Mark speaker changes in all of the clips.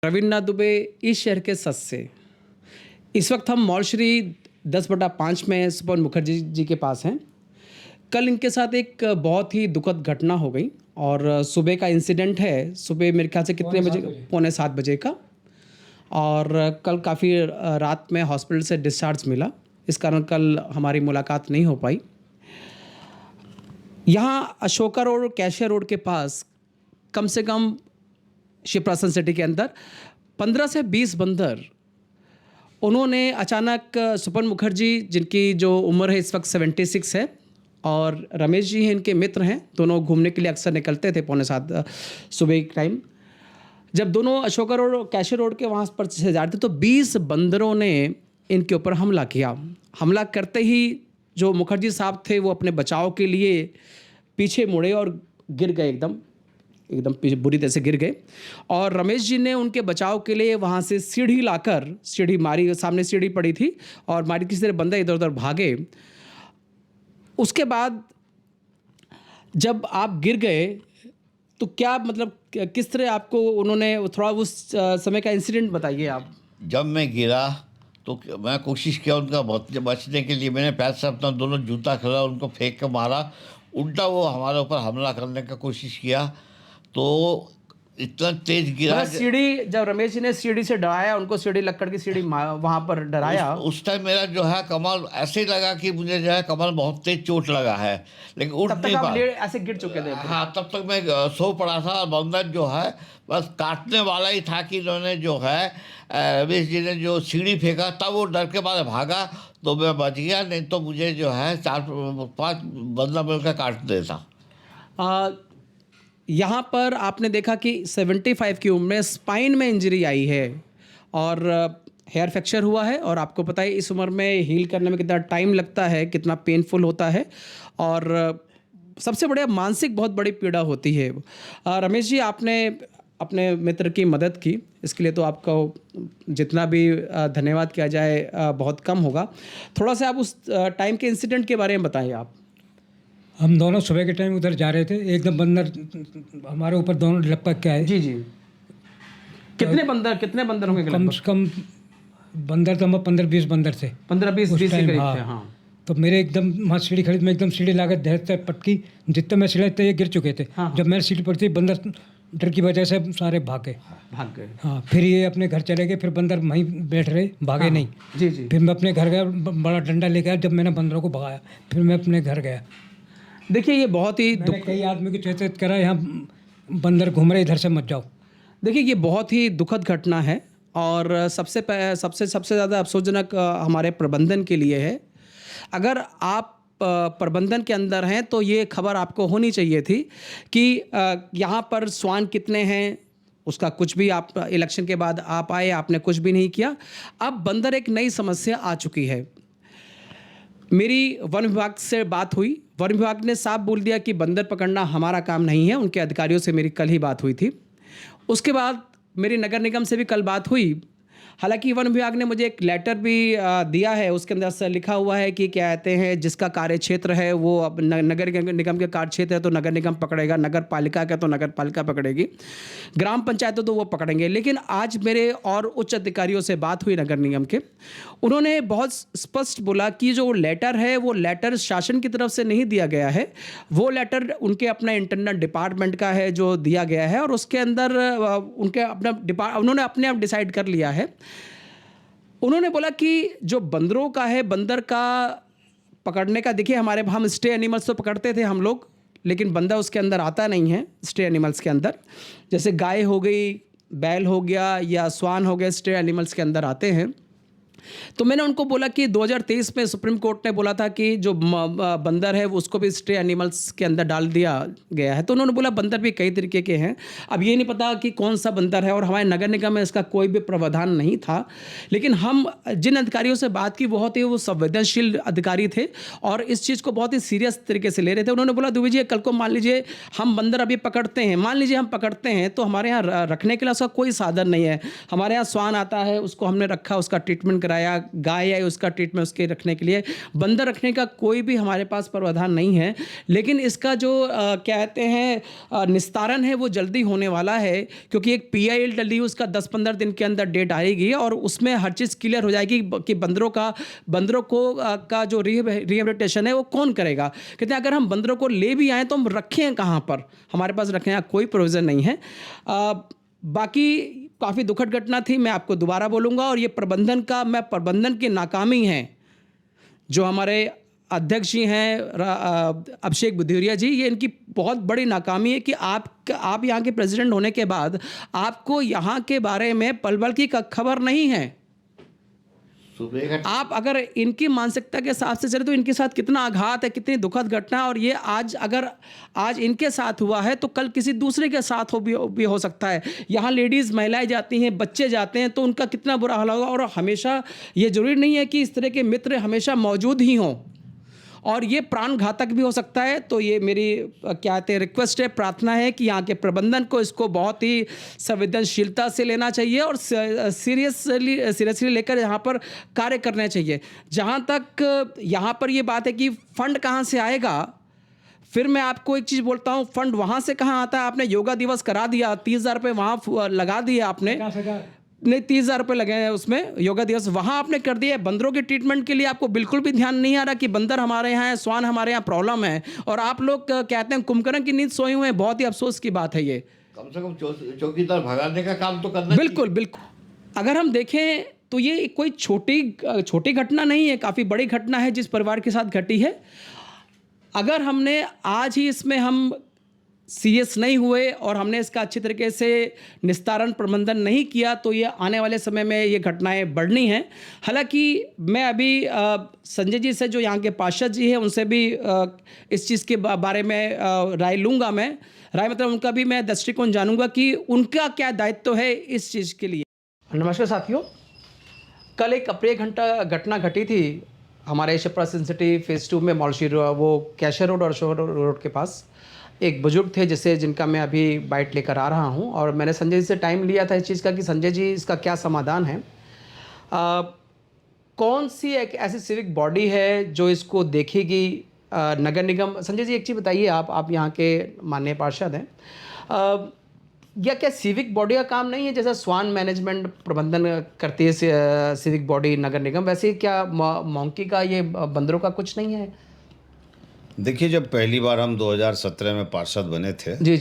Speaker 1: रविन्द्रनाथ दुबे इस शहर के सदस्य। इस वक्त हम मॉर्चरी 10/5 में सुपन मुखर्जी जी के पास हैं। कल इनके साथ एक बहुत ही दुखद घटना हो गई और सुबह का इंसिडेंट है। सुबह मेरे ख्याल से कितने बजे? 6:45 बजे का। और कल काफ़ी रात में हॉस्पिटल से डिस्चार्ज मिला, इस कारण कल हमारी मुलाकात नहीं हो पाई। यहाँ अशोका रोड और कैशिया रोड के पास कम से कम शिवप्रसन सिटी के अंदर 15 से 20 बंदर, उन्होंने अचानक सुपन मुखर्जी, जिनकी जो उम्र है इस वक्त 76 है, और रमेश जी हैं इनके मित्र हैं, दोनों घूमने के लिए अक्सर निकलते थे 6:45 सुबह के टाइम। जब दोनों अशोका रोड और कैशिया रोड के वहाँ पर से जा रहे थे तो 20 बंदरों ने इनके ऊपर हमला किया। हमला करते ही जो मुखर्जी साहब थे वो अपने बचाव के लिए पीछे मुड़े और गिर गए, एकदम बुरी तरह से गिर गए। और रमेश जी ने उनके बचाव के लिए वहाँ से सीढ़ी लाकर, सीढ़ी मारी, सामने सीढ़ी पड़ी थी और मारी, किसी तरह बंदे इधर उधर भागे। उसके बाद जब आप गिर गए तो क्या मतलब किस तरह आपको उन्होंने, थोड़ा उस समय का इंसिडेंट बताइए आप।
Speaker 2: जब मैं गिरा तो मैं कोशिश किया उनका बचने के लिए। मैंने पैर से अपना दोनों जूता खोला, उनको फेंक के मारा। उल्टा वो हमारे ऊपर हमला करने का कोशिश किया तो इतना तेज गिरा।
Speaker 1: सीढ़ी, जब रमेश जी ने सीढ़ी से डराया उनको, सीढ़ी लक्कड़ की सीढ़ी वहां पर डराया,
Speaker 2: उस टाइम मेरा जो है कमर ऐसे ही लगा कि मुझे जो है कमर बहुत तेज चोट लगा है, लेकिन उठ नहीं पा।
Speaker 1: ऐसे गिर चुके थे।
Speaker 2: हाँ, तब तक मैं सो पड़ा था और बंदर जो है बस काटने वाला ही था कि इन्होंने जो है रमेश जी ने जो सीढ़ी फेंका, तब वो डर के बाद भागा तो मैं बच गया, नहीं तो मुझे जो है 4-5 बंदा मिलकर काट देता।
Speaker 1: यहाँ पर आपने देखा कि 75 की उम्र में स्पाइन में इंजरी आई है और हेयर फ्रैक्चर हुआ है, और आपको पता है इस उम्र में हील करने में कितना टाइम लगता है, कितना पेनफुल होता है, और सबसे बड़े मानसिक बहुत बड़ी पीड़ा होती है। रमेश जी, आपने अपने मित्र की मदद की, इसके लिए तो आपका जितना भी धन्यवाद किया जाए बहुत कम होगा। थोड़ा सा आप उस टाइम के इंसिडेंट के बारे में बताइए आप।
Speaker 3: हम दोनों सुबह के टाइम उधर जा रहे थे, एकदम बंदर हमारे ऊपर दोनों लपक के आए।
Speaker 1: जी जी। कितने बंदर होंगे?
Speaker 3: कम से कम बंदर तो हम 15-20 बंदर थे।
Speaker 1: 15-20 के करीब
Speaker 3: हाँ।
Speaker 1: थे। हाँ।
Speaker 3: तो मेरे एकदम वहाँ सीढ़ी खड़ी, मैं एकदम सीढ़ी लाकर धैर्य तक पटकी, जितने मैं सीढ़ी थे ये गिर चुके थे।
Speaker 1: हाँ।
Speaker 3: जब मैं सीढ़ी पड़ती बंदर डर की वजह से सारे भाग गए। हाँ, फिर ये अपने घर चले गए, फिर बंदर वहीं बैठ रहे, भागे
Speaker 1: हाँ।
Speaker 3: नहीं।
Speaker 1: जी जी।
Speaker 3: फिर मैं अपने घर गया, बड़ा डंडा लेकर आया, जब मैंने बंदरों को भगाया फिर मैं अपने घर गया।
Speaker 1: देखिए, ये बहुत ही
Speaker 3: कई आदमी को चेतित करा, यहाँ बंदर घूम रहे, इधर से मत जाओ।
Speaker 1: देखिए, ये बहुत ही दुखद घटना है और सबसे ज़्यादा अफसोसजनक हमारे प्रबंधन के लिए है। अगर आप प्रबंधन के अंदर हैं तो ये खबर आपको होनी चाहिए थी कि यहाँ पर स्वान कितने हैं, उसका कुछ भी, आप इलेक्शन के बाद आप आए, आपने कुछ भी नहीं किया। अब बंदर एक नई समस्या आ चुकी है। मेरी वन विभाग से बात हुई, वन विभाग ने साफ बोल दिया कि बंदर पकड़ना हमारा काम नहीं है। उनके अधिकारियों से मेरी कल ही बात हुई थी। उसके बाद मेरी नगर निगम से भी कल बात हुई। हालांकि वन विभाग ने मुझे एक लेटर भी दिया है, उसके अंदर से लिखा हुआ है कि क्या कहते हैं, जिसका कार्य क्षेत्र है वो अब नगर निगम के कार्य क्षेत्र है तो नगर निगम पकड़ेगा, नगर पालिका का तो नगर पालिका पकड़ेगी, ग्राम पंचायत तो वो पकड़ेंगे। लेकिन आज मेरे और उच्च अधिकारियों से बात हुई नगर निगम के, उन्होंने बहुत स्पष्ट बोला कि जो लेटर है वो लेटर शासन की तरफ से नहीं दिया गया है, वो लेटर उनके अपना इंटरनल डिपार्टमेंट का है जो दिया गया है, और उसके अंदर उनके उन्होंने अपने आप डिसाइड कर लिया है। उन्होंने बोला कि जो बंदरों का है, बंदर का पकड़ने का, देखिए हमारे हम स्टे एनिमल्स तो पकड़ते थे हम लोग, लेकिन बंदर उसके अंदर आता नहीं है स्टे एनिमल्स के अंदर। जैसे गाय हो गई, बैल हो गया या स्वान हो गया, स्टे एनिमल्स के अंदर आते हैं। तो मैंने उनको बोला कि 2023 में सुप्रीम कोर्ट ने बोला था कि जो बंदर है उसको भी स्टे एनिमल्स के अंदर डाल दिया गया है। तो उन्होंने बोला बंदर भी कई तरीके के हैं, अब ये नहीं पता कि कौन सा बंदर है, और हमारे नगर निगम में इसका कोई भी प्रावधान नहीं था। लेकिन हम जिन अधिकारियों से बात की बहुत ही वो संवेदनशील अधिकारी थे और इस चीज़ को बहुत ही सीरियस तरीके से ले रहे थे। उन्होंने बोला दुबे जी, कल को मान लीजिए हम बंदर अभी पकड़ते हैं, मान लीजिए हम पकड़ते हैं तो हमारे यहाँ रखने के लिए उसका कोई साधन नहीं है। हमारे यहाँ स्वान आता है, उसको हमने रखा, उसका ट्रीटमेंट कराया, गाय है उसका ट्रीटमेंट उसके रखने के लिए। बंदर रखने का कोई भी हमारे पास प्रावधान नहीं है, लेकिन इसका जो कहते हैं निस्तारण है वो जल्दी होने वाला है, क्योंकि एक PIL डली उसका 10-15 दिन के अंदर डेट आएगी और उसमें हर चीज़ क्लियर हो जाएगी कि बंदरों को का जो रिहेबिलिटेशन है वो कौन करेगा। कहते हैं अगर हम बंदरों को ले भी आएँ तो हम रखें कहाँ पर, हमारे पास रखने का कोई प्रोविज़न नहीं है। बाकी काफ़ी दुखद घटना थी, मैं आपको दोबारा बोलूँगा, और ये प्रबंधन की नाकामी है जो हमारे अध्यक्ष जी हैं अभिषेक बुधिरिया जी, ये इनकी बहुत बड़ी नाकामी है कि आप यहाँ के प्रेसिडेंट होने के बाद आपको यहाँ के बारे में पल-पल की खबर नहीं है। आप अगर इनकी मानसिकता के हिसाब से चले तो इनके साथ कितना आघात है, कितनी दुखद घटना है, और ये आज इनके साथ हुआ है तो कल किसी दूसरे के साथ भी हो सकता है। यहाँ लेडीज़ महिलाएं जाती हैं, बच्चे जाते हैं तो उनका कितना बुरा हाल होगा। और हमेशा ये ज़रूरी नहीं है कि इस तरह के मित्र हमेशा मौजूद ही हों, और ये प्राण घातक भी हो सकता है। तो ये मेरी क्या कहते हैं रिक्वेस्ट है, प्रार्थना है कि यहाँ के प्रबंधन को इसको बहुत ही संवेदनशीलता से लेना चाहिए और सीरियसली लेकर यहाँ पर कार्य करना चाहिए। जहाँ तक यहाँ पर ये बात है कि फंड कहाँ से आएगा, फिर मैं आपको एक चीज़ बोलता हूँ, फंड वहाँ से कहाँ आता है। आपने योगा दिवस करा दिया, 30,000 रुपये वहाँ लगा दिया आपने, नहीं 30,000 रुपये लगे हैं उसमें योगा दिवस, वहाँ आपने कर दिया है। बंदरों के ट्रीटमेंट के लिए आपको बिल्कुल भी ध्यान नहीं आ रहा कि बंदर हमारे यहाँ है, स्वान हमारे यहाँ प्रॉब्लम है, और आप लोग कहते हैं कुंभकर्ण की नींद सोए हुए हैं। बहुत ही अफसोस की बात है ये।
Speaker 2: कम से कम चौकीदार भगाने का काम तो करना
Speaker 1: बिल्कुल। अगर हम देखें तो ये कोई छोटी घटना नहीं है, काफ़ी बड़ी घटना है जिस परिवार के साथ घटी है। अगर हमने आज ही इसमें हम सीरियस नहीं हुए और हमने इसका अच्छी तरीके से निस्तारण प्रबंधन नहीं किया तो ये आने वाले समय में ये घटनाएं बढ़नी हैं। हालांकि मैं अभी संजय जी से, जो यहाँ के पार्षद जी हैं, उनसे भी इस चीज़ के बारे में राय लूँगा। मतलब उनका भी मैं दृष्टिकोण जानूँगा कि उनका क्या दायित्व है इस चीज़ के लिए। नमस्कार साथियों, कल एक अप्रिय घटना घटी थी हमारे शिप्रा सिटी फेज़ 2 में मॉलशी वो कैशियर रोड और अशोक रोड के पास। एक बुजुर्ग थे जिनका मैं अभी बाइट लेकर आ रहा हूं, और मैंने संजय जी से टाइम लिया था इस चीज़ का कि संजय जी इसका क्या समाधान है। कौन सी एक ऐसी सिविक बॉडी है जो इसको देखेगी, नगर निगम। संजय जी एक चीज़ बताइए, आप यहाँ के माननीय पार्षद हैं, या क्या सिविक बॉडी का काम नहीं है, जैसा स्वान मैनेजमेंट प्रबंधन करती है सिविक बॉडी नगर निगम, वैसे ही क्या मॉन्की का ये बंदरों का कुछ नहीं है?
Speaker 4: देखिए, जब पहली बार हम 2017 में पार्षद बने थे
Speaker 1: जी,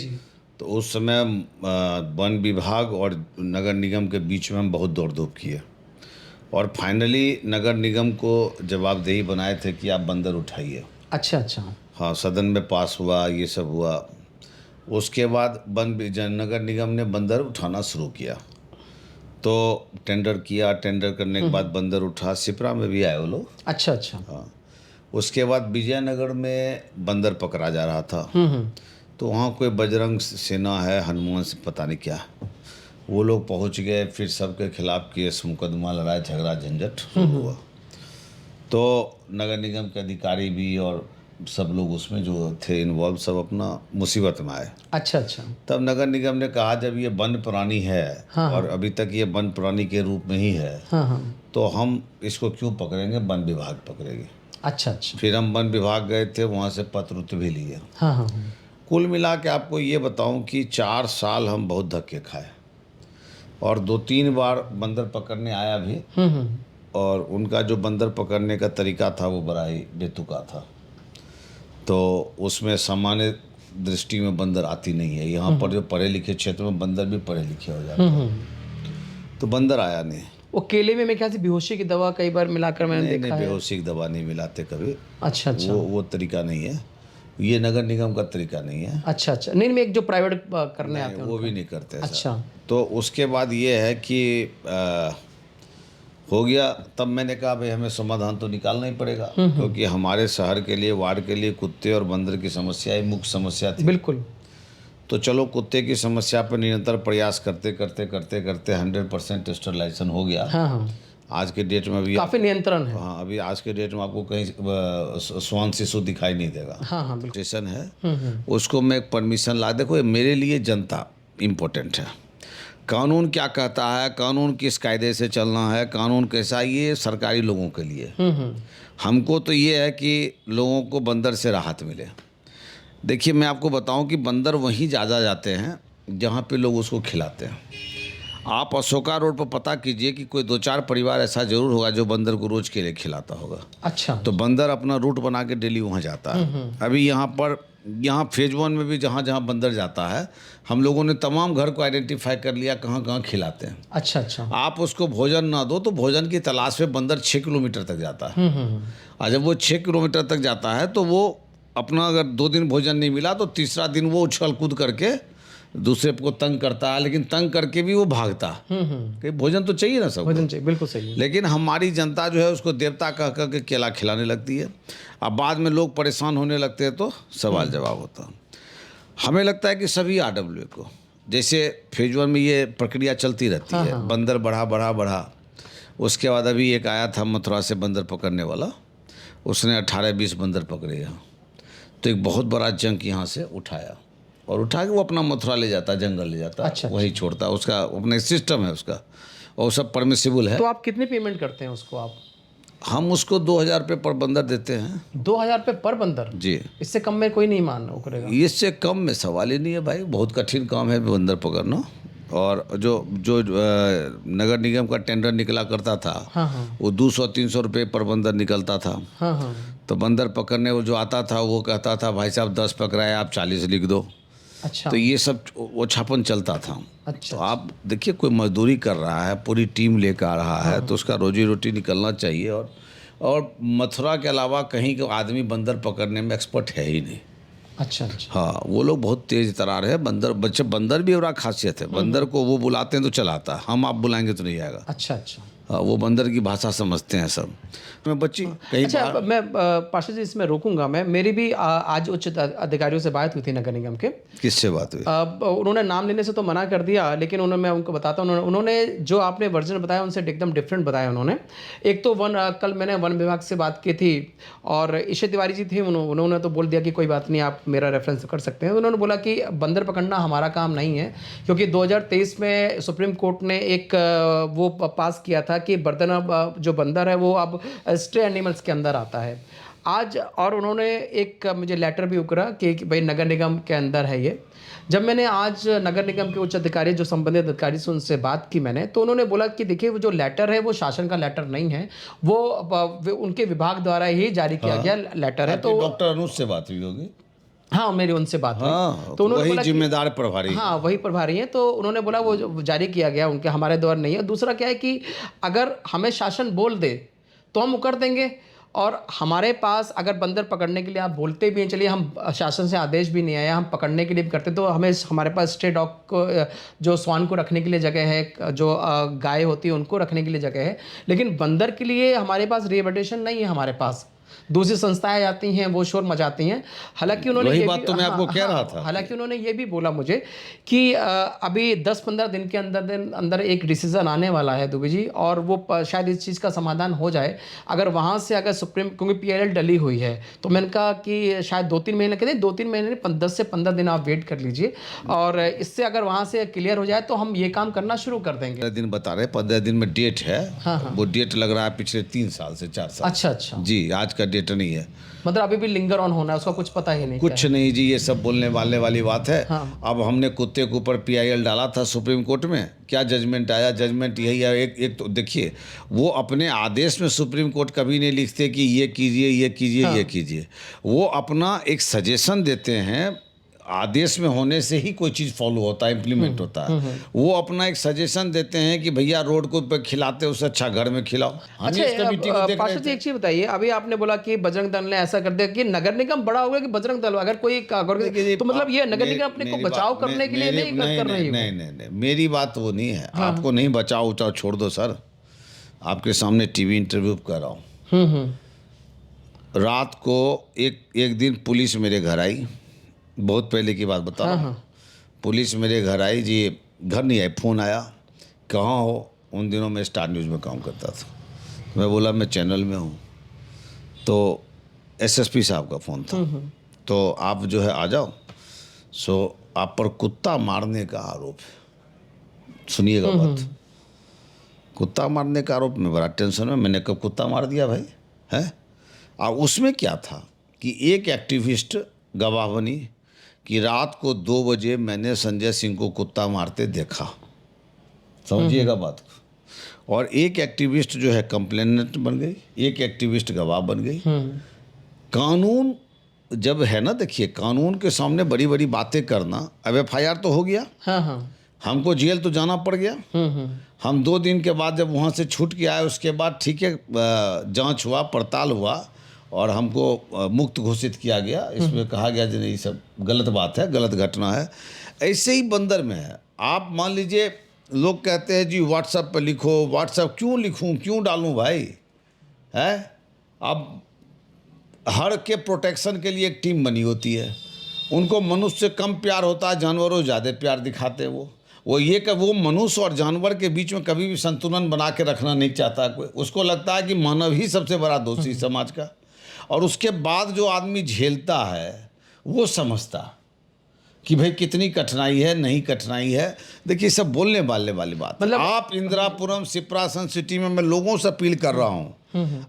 Speaker 4: तो उस समय वन विभाग और नगर निगम के बीच में हम बहुत दौड़ धूप किए, और फाइनली नगर निगम को जवाबदेही बनाए थे कि आप बंदर उठाइए।
Speaker 1: अच्छा।
Speaker 4: हाँ, सदन में पास हुआ, ये सब हुआ। उसके बाद नगर निगम ने बंदर उठाना शुरू किया, तो टेंडर किया। टेंडर करने के बाद बंदर उठा, सिपरा में भी आए वो लोग।
Speaker 1: अच्छा।
Speaker 4: हाँ, उसके बाद विजयनगर में बंदर पकड़ा जा रहा था, तो वहाँ कोई बजरंग सेना है, हनुमान से पता नहीं क्या, वो लोग पहुँच गए। फिर सबके खिलाफ केस मुकदमा, लड़ाई झगड़ा झंझट हुआ। तो नगर निगम के अधिकारी भी और सब लोग उसमें जो थे इन्वॉल्व, सब अपना मुसीबत में आए।
Speaker 1: अच्छा।
Speaker 4: तब नगर निगम ने कहा, जब ये वन्य प्राणी है और अभी तक ये वन्य प्राणी के रूप में ही है, तो हम इसको क्यों पकड़ेंगे, वन विभाग पकड़ेंगे।
Speaker 1: अच्छा।
Speaker 4: फिर हम वन विभाग गए थे, वहाँ से पत्र भी लिए।
Speaker 1: हाँ।
Speaker 4: कुल मिला के आपको ये बताऊं कि 4 साल हम बहुत धक्के खाए, और 2-3 बार बंदर पकड़ने आया भी, और उनका जो बंदर पकड़ने का तरीका था वो बड़ा ही बेतुका था। तो उसमें सामान्य दृष्टि में बंदर आती नहीं है। यहाँ पर जो पढ़े लिखे क्षेत्र में बंदर भी पढ़े लिखे हो जाते हैं, तो बंदर आया नहीं।
Speaker 1: वो केले में मेरे ख्याल से बेहोशी की दवा कई बार मिलाकर मैंने देखा है।
Speaker 4: बेहोशी की दवा नहीं मिलाते कभी।
Speaker 1: अच्छा।
Speaker 4: वो तरीका नहीं है, ये नगर निगम का तरीका नहीं है।
Speaker 1: अच्छा। नहीं, एक जो प्राइवेट करने आते हैं
Speaker 4: वो भी नहीं करते।
Speaker 1: अच्छा।
Speaker 4: तो उसके बाद ये है कि हो गया, तब मैंने कहा भाई हमें समाधान तो निकालना ही पड़ेगा, क्योंकि हमारे शहर के लिए, वार्ड के लिए कुत्ते और बंदर की समस्या ही मुख्य समस्या थी।
Speaker 1: बिल्कुल।
Speaker 4: तो चलो, कुत्ते की समस्या पर निरंतर प्रयास करते 100% स्टरलाइजेशन हो गया।
Speaker 1: हाँ।
Speaker 4: आज के डेट में भी
Speaker 1: काफ़ी नियंत्रण है।
Speaker 4: हाँ, अभी आज के डेट में आपको कहीं स्वान शिशु दिखाई नहीं देगा।
Speaker 1: हाँ,
Speaker 4: स्टेशन है, उसको मैं परमिशन ला। देखो, मेरे लिए जनता इम्पोर्टेंट है। कानून क्या कहता है, कानून किस कायदे से चलना है, कानून कैसा, ये सरकारी लोगों के लिए। हमको तो ये है कि लोगों को बंदर से राहत मिले। देखिए मैं आपको बताऊं कि बंदर वहीं ज़्यादा जाते हैं जहाँ पे लोग उसको खिलाते हैं। आप अशोका रोड पर पता कीजिए कि कोई 2-4 परिवार ऐसा ज़रूर होगा जो बंदर को रोज़ के लिए खिलाता होगा।
Speaker 1: अच्छा।
Speaker 4: तो बंदर अपना रूट बना के डेली वहाँ जाता है। अभी यहाँ फेज 1 में भी जहाँ जहाँ बंदर जाता है, हम लोगों ने तमाम घर को आइडेंटिफाई कर लिया कहाँ कहाँ खिलाते हैं।
Speaker 1: अच्छा अच्छा।
Speaker 4: आप उसको भोजन ना दो तो भोजन की तलाश में बंदर 6 किलोमीटर तक जाता है। और जब वो 6 किलोमीटर तक जाता है तो वो अपना अगर 2 दिन भोजन नहीं मिला तो तीसरा दिन वो उछल कूद करके दूसरे को तंग करता है, लेकिन तंग करके भी वो भागता है। कि भोजन तो चाहिए ना सब,
Speaker 1: भोजन चाहिए, बिल्कुल सही है।
Speaker 4: लेकिन हमारी जनता जो है उसको देवता कह कर के केला खिलाने लगती है। अब बाद में लोग परेशान होने लगते हैं तो सवाल जवाब होता है। हमें लगता है कि सभी RWA को, जैसे फेज 1 में ये प्रक्रिया चलती रहती है, बंदर बढ़ा, उसके बाद अभी एक आया था मथुरा से बंदर पकड़ने वाला, उसने 18-20 बंदर पकड़े यहाँ। तो एक बहुत बड़ा जंक यहाँ से उठाया और उठा के वो अपना मथुरा ले जाता, जंगल ले जाता।
Speaker 1: अच्छा,
Speaker 4: वही छोड़ता, उसका अपना सिस्टम है उसका, और सब परमिसिबल है।
Speaker 1: तो आप कितनी पेमेंट करते हैं उसको आप?
Speaker 4: हम उसको 2000 रुपये पर बंदर देते हैं।
Speaker 1: 2000 रुपये पर बंदर?
Speaker 4: जी।
Speaker 1: इससे कम में कोई नहीं मान करेगा?
Speaker 4: इससे कम में सवाल ही नहीं है भाई, बहुत कठिन काम है बंदर पकड़ना। और जो नगर निगम का टेंडर निकला करता था, वो 200-300 रुपये पर बंदर निकलता था। तो बंदर पकड़ने वो जो आता था वो कहता था भाई साहब 10 पकड़ाए, आप 40 लिख दो।
Speaker 1: अच्छा।
Speaker 4: तो ये सब वो छापन चलता था।
Speaker 1: अच्छा।
Speaker 4: तो आप देखिए कोई मजदूरी कर रहा है, पूरी टीम लेकर आ रहा है, तो उसका रोजी रोटी निकलना चाहिए। और मथुरा के अलावा कहीं का आदमी बंदर पकड़ने में एक्सपर्ट है ही नहीं।
Speaker 1: अच्छा अच्छा।
Speaker 4: हाँ, वो लोग बहुत तेज तरार है। बंदर भी बड़ा खासियत है, बंदर को वो बुलाते हैं तो चलाता है, हम आप बुलाएंगे तो नहीं आएगा।
Speaker 1: अच्छा अच्छा।
Speaker 4: हाँ, वो बंदर की भाषा समझते हैं सब। मैं बच्ची कहीं
Speaker 1: अच्छा, मैं पाशा जी इसमें रोकूंगा मैं। मेरी भी आज उच्च अधिकारियों से बात हुई थी नगर निगम के।
Speaker 4: किससे बात हुई?
Speaker 1: उन्होंने नाम लेने से तो मना कर दिया, लेकिन मैं उनको बताता हूँ। उन्होंने जो आपने वर्जन बताया उनसे एकदम डिफरेंट बताया उन्होंने। एक तो कल मैंने वन विभाग से बात की थी और ईशा तिवारी जी थे, उन्होंने तो बोल दिया कि कोई बात नहीं, आप मेरा रेफरेंस कर सकते हैं। उन्होंने बोला कि बंदर पकड़ना हमारा काम नहीं है, क्योंकि 2023 में सुप्रीम कोर्ट ने एक वो पास किया था कि जो बंदर है वो अब स्ट्रे एनिमल्स के अंदर आता है आज। और उन्होंने एक मुझे लेटर भी उकरा कि भाई नगर निगम के अंदर है ये। जब मैंने आज नगर निगम के उच्च अधिकारी, जो संबंधित अधिकारी से उनसे बात की मैंने, तो उन्होंने बोला कि देखिए वो जो लेटर है वो शासन का लेटर नहीं है, वो उनके विभाग द्वारा ही जारी किया गया लेटर है। तो
Speaker 4: डॉक्टर अनुज से बात हुई होगी।
Speaker 1: हाँ, मेरी उनसे बात हुई।
Speaker 4: हाँ,
Speaker 1: तो उन्होंने
Speaker 4: वही
Speaker 1: बोला
Speaker 4: जिम्मेदार प्रभारी।
Speaker 1: हाँ, वही प्रभारी हैं। तो उन्होंने बोला वो जो जारी किया गया उनके, हमारे द्वारा नहीं है। दूसरा क्या है कि अगर हमें शासन बोल दे तो हम कर देंगे, और हमारे पास अगर बंदर पकड़ने के लिए आप बोलते भी हैं, चलिए हम शासन से आदेश भी नहीं आया, हम पकड़ने के लिए भी करते, तो हमारे पास स्ट्रे डॉग को, जो स्वान को रखने के लिए जगह है, जो गाय होती है उनको रखने के लिए जगह है, लेकिन बंदर के लिए हमारे पास रिहेबिलिटेशन नहीं है। हमारे पास दूसरी संस्थाएं आती हैं, वो शोर मचाती हैं। हालांकि उन्होंने
Speaker 4: वही बात तो मैं आपको कह रहा था।
Speaker 1: हालांकि उन्होंने ये भी बोला मुझे कि अभी 10-15 दिन के अंदर एक डिसीजन आने वाला है दुबे जी, और वो शायद इस चीज़ का समाधान हो जाए। अगर वहाँ से अगर सुप्रीम, क्योंकि PLL डली हुई है, तो मैंने कहा कि शायद 2-3 महीने, कहते 2-3 महीने 10 से 15 दिन आप वेट कर लीजिए, और इससे अगर वहाँ से क्लियर हो जाए तो हम ये काम करना शुरू कर देंगे।
Speaker 4: 15 दिन बता रहे, 15 दिन में डेट है। वो डेट लग रहा है पिछले 3 साल से 4 साल।
Speaker 1: अच्छा अच्छा
Speaker 4: जी, आज का डेट नहीं है।
Speaker 1: मतलब अभी भी लिंगर ऑन होना है, उसका कुछ पता ही नहीं।
Speaker 4: कुछ नहीं जी, ये सब बोलने वाली बात है। अब हमने कुत्ते के ऊपर PIL डाला था सुप्रीम कोर्ट में, क्या जजमेंट आया? जजमेंट यही है। एक तो देखिए, वो अपने आदेश में सुप्रीम कोर्ट कभी नहीं लिखते कि ये कीजिए, ये कीजिए, ये कीजिए। वो अपना एक सजेशन देते हैं। आदेश में होने से ही कोई चीज़ फॉलो होता है, इम्प्लीमेंट होता है। वो अपना एक सजेशन देते हैं कि भैया रोड को खिलाते उससे अच्छा घर में खिलाओ।
Speaker 1: अच्छा, पार्षद जी एक चीज बताइए, अभी आपने बोला कि बजरंग दल ने ऐसा कर दिया कि नगर निगम बड़ा हो गया कि बजरंग दल, अगर कोई तो मतलब ये नगर निगम अपने को बचाव करने के लिए नहीं कर रही है?
Speaker 4: नहीं, मेरी बात वो नहीं है। आपको नहीं बचाओ उचाओ छोड़ दो सर, आपके सामने टीवी इंटरव्यू कर रहा हूँ। रात को एक दिन पुलिस मेरे घर आई, बहुत पहले की बात बता रहा हूँ। पुलिस मेरे घर आई जी, घर नहीं आई, फ़ोन आया, कहाँ हो? उन दिनों मैं स्टार न्यूज़ में काम करता था। मैं बोला मैं चैनल में हूँ। तो SSP साहब का फ़ोन था, तो आप जो है आ जाओ। सो आप पर कुत्ता मारने का आरोप है। सुनिएगा बात। कुत्ता मारने का आरोप में बड़ा टेंशन में, मैंने कब कुत्ता मार दिया भाई, है? और उसमें क्या था कि एक एक्टिविस्ट गवाह बनी कि रात को 2 बजे मैंने संजय सिंह को कुत्ता मारते देखा, समझिएगा बात को। और एक एक्टिविस्ट जो है कंप्लेनेंट बन गई, एक एक्टिविस्ट गवाह बन गई। कानून जब है ना, देखिए कानून के सामने बड़ी बड़ी बातें करना, अब FIR तो हो गया,
Speaker 1: हाँ हाँ,
Speaker 4: हमको जेल तो जाना पड़ गया। हम 2 दिन के बाद जब वहाँ से छूट के आए, उसके बाद ठीक है जांच हुआ, पड़ताल हुआ और हमको मुक्त घोषित किया गया। इसमें कहा गया कि नहीं, सब गलत बात है, गलत घटना है। ऐसे ही बंदर में है। आप मान लीजिए, लोग कहते हैं जी व्हाट्सएप पर लिखो, व्हाट्सएप क्यों लिखूं, क्यों डालूं भाई, है? अब हर के प्रोटेक्शन के लिए एक टीम बनी होती है। उनको मनुष्य से कम प्यार होता है, जानवरों ज़्यादा प्यार दिखाते हैं। वो ये कि वो मनुष्य और जानवर के बीच में कभी भी संतुलन बना के रखना नहीं चाहता कोई। उसको लगता है कि मानव ही सबसे बड़ा दोषी समाज का। और उसके बाद जो आदमी झेलता है वो समझता कि भाई कितनी कठिनाई है, नहीं कठिनाई है। देखिए सब बोलने वाली बात। मतलब आप इंदिरापुरम सिप्रा सन सिटी में, मैं लोगों से अपील कर रहा हूँ,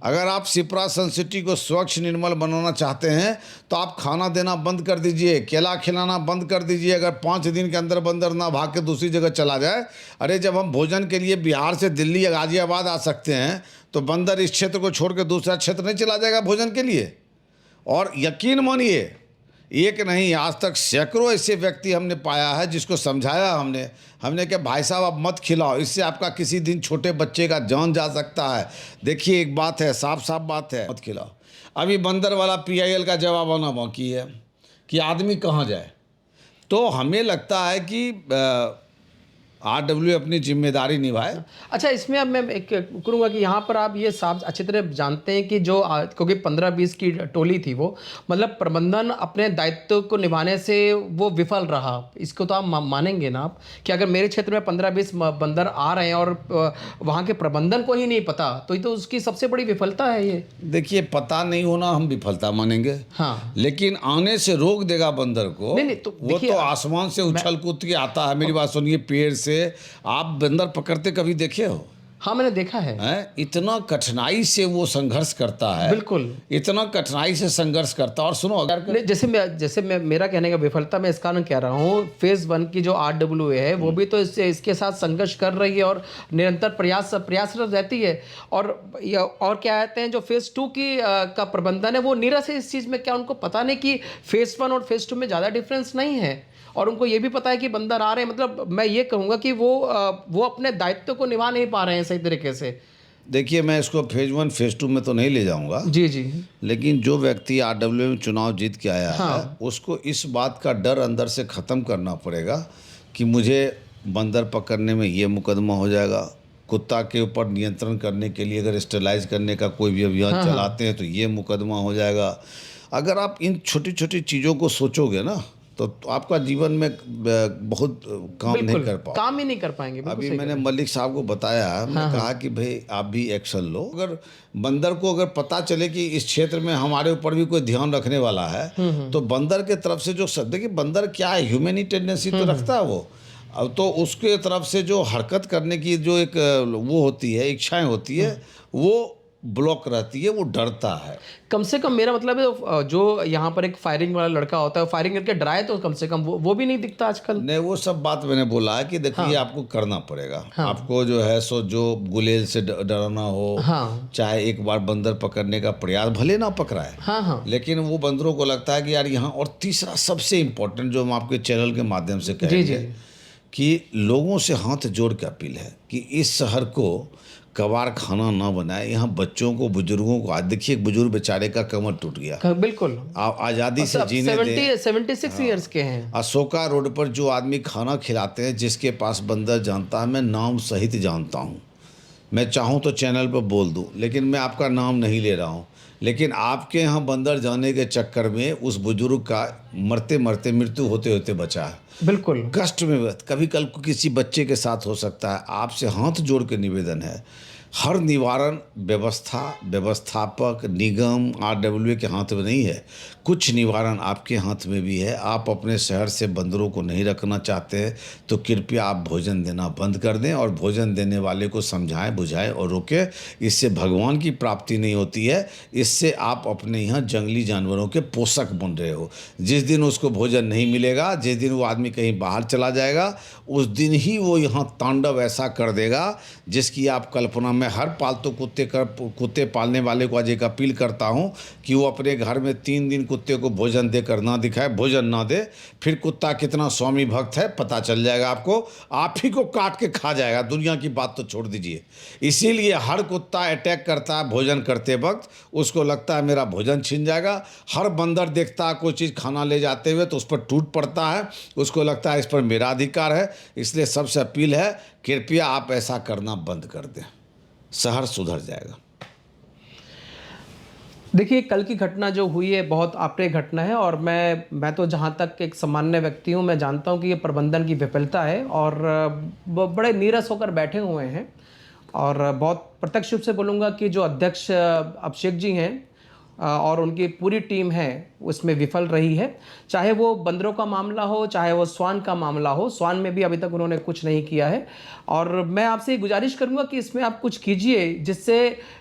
Speaker 4: अगर आप सिप्रा सन सिटी को स्वच्छ निर्मल बनाना चाहते हैं तो आप खाना देना बंद कर दीजिए, केला खिलाना बंद कर दीजिए। अगर 5 दिन के अंदर बंदर ना भाग के दूसरी जगह चला जाए, अरे जब हम भोजन के लिए बिहार से दिल्ली या गाजियाबाद आ सकते हैं तो बंदर इस क्षेत्र को छोड़ के दूसरा क्षेत्र नहीं चला जाएगा भोजन के लिए। और यकीन मानिए, एक नहीं आज तक सैकड़ों ऐसे व्यक्ति हमने पाया है जिसको समझाया हमने कि भाई साहब आप मत खिलाओ, इससे आपका किसी दिन छोटे बच्चे का जान जा सकता है। देखिए एक बात है, साफ बात है, मत खिलाओ। अभी बंदर वाला PIL का जवाब आना बाकी है कि आदमी कहाँ जाए। तो हमें लगता है कि RW अपनी जिम्मेदारी निभाए।
Speaker 1: अच्छा, इसमें अब मैं एक करूँगा कि यहाँ पर आप ये साफ अच्छी तरह जानते हैं कि जो क्योंकि 15-20 की टोली थी वो, मतलब प्रबंधन अपने दायित्व को निभाने से वो विफल रहा। इसको तो आप मानेंगे ना आप कि अगर मेरे क्षेत्र में 15-20 बंदर आ रहे हैं और वहाँ के प्रबंधन को ही नहीं पता, तो ये तो उसकी सबसे बड़ी विफलता है ये।
Speaker 4: देखिए पता नहीं होना हम विफलता मानेंगे,
Speaker 1: हाँ,
Speaker 4: लेकिन आने से रोक देगा बंदर को।
Speaker 1: नहीं, तो
Speaker 4: वो तो आसमान से उछल कूद के आता है। मेरी बात सुनिए, पेड़ से आप बंदर पकड़ते कभी देखे हो?
Speaker 1: हाँ, मैंने देखा है।
Speaker 4: इतना कठिनाई से वो संघर्ष करता है,
Speaker 1: बिल्कुल
Speaker 4: इतना कठिनाई से संघर्ष करता है। और सुनो, अगर
Speaker 1: जैसे मैं मेरा कहने का विफलता मैं इस कारण कह रहा हूँ, फेज 1 की जो RWA है वो भी तो इसके साथ संघर्ष कर रही है और निरंतर प्रयासरत रहती है। और क्या कहते हैं, जो फेज 2 की का प्रबंधन है वो नीरस है इस चीज़ में। क्या उनको पता नहीं कि फेज 1 और फेज 2 में ज़्यादा डिफरेंस नहीं है? और उनको ये भी पता है कि बंदर आ रहे हैं। मतलब मैं ये कहूँगा कि वो अपने दायित्व को निभा नहीं पा रहे हैं सही तरीके से।
Speaker 4: देखिए मैं इसको फेज 1 फेज 2 में तो नहीं ले जाऊंगा,
Speaker 1: जी,
Speaker 4: लेकिन जो व्यक्ति RW में चुनाव जीत के आया है उसको इस बात का डर अंदर से ख़त्म करना पड़ेगा कि मुझे बंदर पकड़ने में ये मुकदमा हो जाएगा, कुत्ता के ऊपर नियंत्रण करने के लिए अगर स्टेलाइज करने का कोई भी अभियान चलाते हैं तो ये मुकदमा हो जाएगा। अगर आप इन छोटी छोटी चीज़ों को सोचोगे ना तो आपका जीवन में बहुत काम नहीं कर पाओगे,
Speaker 1: काम ही नहीं कर पाएंगे।
Speaker 4: अभी मैंने मलिक साहब को बताया, मैंने कहा कि भाई आप भी एक्शन लो। अगर बंदर को अगर पता चले कि इस क्षेत्र में हमारे ऊपर भी कोई ध्यान रखने वाला है तो बंदर के तरफ से जो देखिए बंदर क्या है, ह्यूमैनी टेंडेंसी तो रखता है वो। अब तो उसके तरफ से जो हरकत करने की जो एक वो होती है, इच्छाएं होती है, वो ब्लॉक रहती है, वो डरता है।
Speaker 1: कम से कम मेरा मतलब है जो यहाँ पर एक फायरिंग वाला लड़का होता है, फायरिंग करके डराए तो कम से कम वो भी नहीं दिखता आजकल।
Speaker 4: नहीं, वो सब बात मैंने बोला है कि देखिए आपको करना पड़ेगा। आपको जो है सो जो गुलेल से डराना हो, चाहे एक बार बंदर पकड़ने का प्रयास भले ना पकड़ाए, लेकिन वो बंदरों को लगता है कि यार यहाँ। और तीसरा सबसे इम्पोर्टेंट जो हम आपके चैनल के माध्यम से कहेंगे कि लोगों से हाथ जोड़ के अपील है कि इस शहर को कबाड़ खाना ना बनाए। यहाँ बच्चों को, बुजुर्गों को, आज देखिए एक बुजुर्ग बेचारे का कमर टूट गया,
Speaker 1: बिल्कुल
Speaker 4: आप आज़ादी से जीने दें।
Speaker 1: 76 ईयर्स के हैं।
Speaker 4: अशोका रोड पर जो आदमी खाना खिलाते हैं, जिसके पास बंदर जानता है, मैं नाम सहित जानता हूँ। मैं चाहूँ तो चैनल पर बोल दूँ, लेकिन मैं आपका नाम नहीं ले रहा हूँ। लेकिन आपके यहाँ बंदर जाने के चक्कर में उस बुजुर्ग का मरते मरते मृत्यु होते होते बचा है।
Speaker 1: बिल्कुल।
Speaker 4: कष्ट में व्यस्त, कभी कल को किसी बच्चे के साथ हो सकता है। आपसे हाथ जोड़ के निवेदन है, हर निवारण व्यवस्था, व्यवस्थापक, निगम, RWA के हाथ में नहीं है, कुछ निवारण आपके हाथ में भी है। आप अपने शहर से बंदरों को नहीं रखना चाहते हैं तो कृपया आप भोजन देना बंद कर दें और भोजन देने वाले को समझाएं, बुझाएं और रोकें। इससे भगवान की प्राप्ति नहीं होती है, इससे आप अपने यहाँ जंगली जानवरों के पोषक बन रहे हो। जिस दिन उसको भोजन नहीं मिलेगा, जिस दिन वो आदमी कहीं बाहर चला जाएगा, उस दिन ही वो यहाँ तांडव ऐसा कर देगा जिसकी आप कल्पना। मैं हर पालतू कुत्ते पालने वाले को आज एक अपील करता हूँ कि वो अपने घर में 3 दिन कुत्ते को भोजन देकर ना दिखाए, भोजन ना दे, फिर कुत्ता कितना स्वामी भक्त है पता चल जाएगा आपको, आप ही को काट के खा जाएगा। दुनिया की बात तो छोड़ दीजिए। इसीलिए हर कुत्ता अटैक करता है भोजन करते वक्त, उसको लगता है मेरा भोजन छीन जाएगा। हर बंदर देखता है कोई चीज़ खाना ले जाते हुए तो उस पर टूट पड़ता है, उसको लगता है इस पर मेरा अधिकार है। इसलिए सबसे अपील है, कृपया आप ऐसा करना बंद कर दें, शहर सुधर जाएगा।
Speaker 1: देखिए, कल की घटना जो हुई है बहुत अप्रिय घटना है और मैं तो जहाँ तक एक सामान्य व्यक्ति हूँ, मैं जानता हूँ कि ये प्रबंधन की विफलता है और बड़े नीरस होकर बैठे हुए हैं। और बहुत प्रत्यक्ष रूप से बोलूँगा कि जो अध्यक्ष अभिषेक जी हैं और उनकी पूरी टीम है उसमें विफल रही है। चाहे वो बंदरों का मामला हो, चाहे वो स्वान का मामला हो, स्वान में भी अभी तक उन्होंने कुछ नहीं किया है। और मैं आपसे गुजारिश करूंगा कि इसमें आप कुछ कीजिए जिससे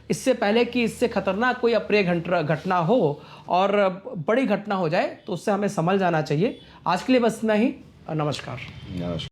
Speaker 1: इससे पहले कि इससे खतरनाक कोई अप्रिय घटना हो और बड़ी घटना हो जाए तो उससे हमें संभल जाना चाहिए। आज के लिए बस इतना ही। नमस्कार।